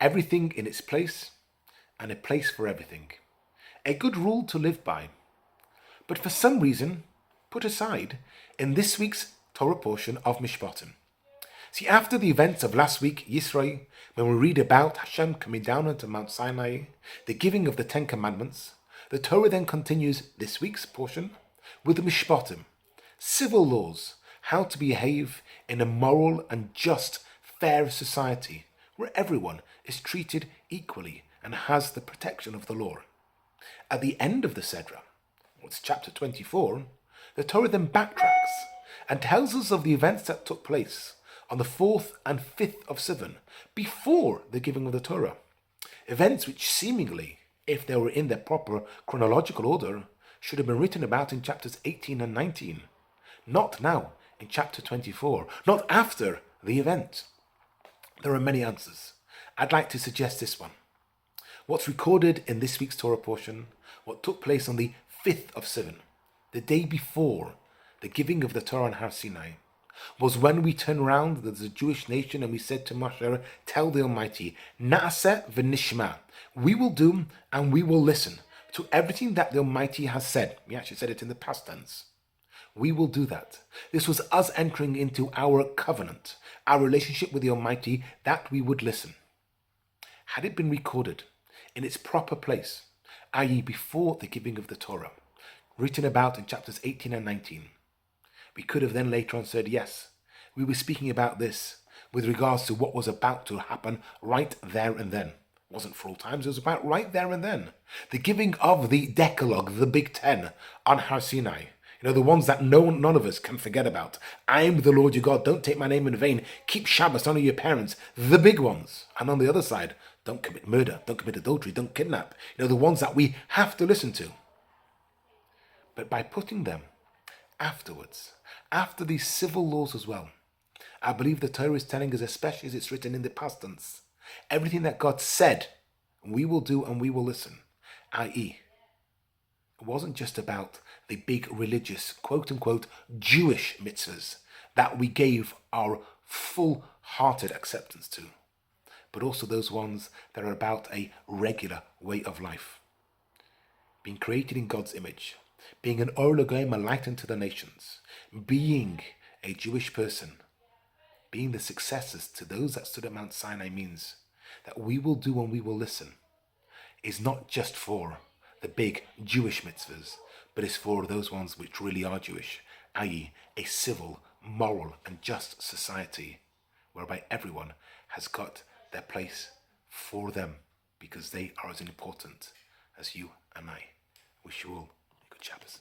everything in its place and a place for everything. A good rule to live by, but for some reason put aside in this week's Torah portion of Mishpatim. See, after the events of last week, Yisro, when we read about Hashem coming down onto Mount Sinai, the giving of the Ten Commandments, the Torah then continues this week's portion with the Mishpatim, civil laws, how to behave in a moral and just, fair society where everyone is treated equally and has the protection of the law. At the end of the Sedra, it's chapter 24, the Torah then backtracks and tells us of the events that took place on the 4th and 5th of Sivan, before the giving of the Torah. Events which seemingly, if they were in their proper chronological order, should have been written about in chapters 18 and 19. Not now in chapter 24, not after the event. There are many answers. I'd like to suggest this one. What's recorded in this week's Torah portion, what took place on the 5th of Sivan, the day before the giving of the Torah on Har Sinai, was when we turned around as a Jewish nation and we said to Moshe, tell the Almighty, Na'aseh v'nishma, we will do and we will listen to everything that the Almighty has said. We actually said it in the past tense. We will do that. This was us entering into our covenant, our relationship with the Almighty, that we would listen. Had it been recorded in its proper place, i.e. before the giving of the Torah, written about in chapters 18 and 19, we could have then later on said, yes, we were speaking about this with regards to what was about to happen right there and then. It wasn't for all times, it was about right there and then. The giving of the Decalogue, the Big Ten, on Har Sinai. You know, the ones that none of us can forget about. I am the Lord your God, don't take my name in vain, keep Shabbos, honor your parents, the big ones. And on the other side, don't commit murder, don't commit adultery, don't kidnap. You know, the ones that we have to listen to. But by putting them afterwards, after these civil laws as well, I believe the Torah is telling us, especially as it's written in the past tense, everything that God said, we will do and we will listen, i.e., it wasn't just about the big religious, quote-unquote, Jewish mitzvahs that we gave our full-hearted acceptance to, but also those ones that are about a regular way of life. Being created in God's image, being an Or L'Goyim, a light unto the nations, being a Jewish person, being the successors to those that stood at Mount Sinai means that we will do and we will listen is not just for the big Jewish mitzvahs, but is for those ones which really are Jewish, i.e. a civil, moral and just society whereby everyone has got their place for them because they are as important as you and I. Wish you all good Shabbos.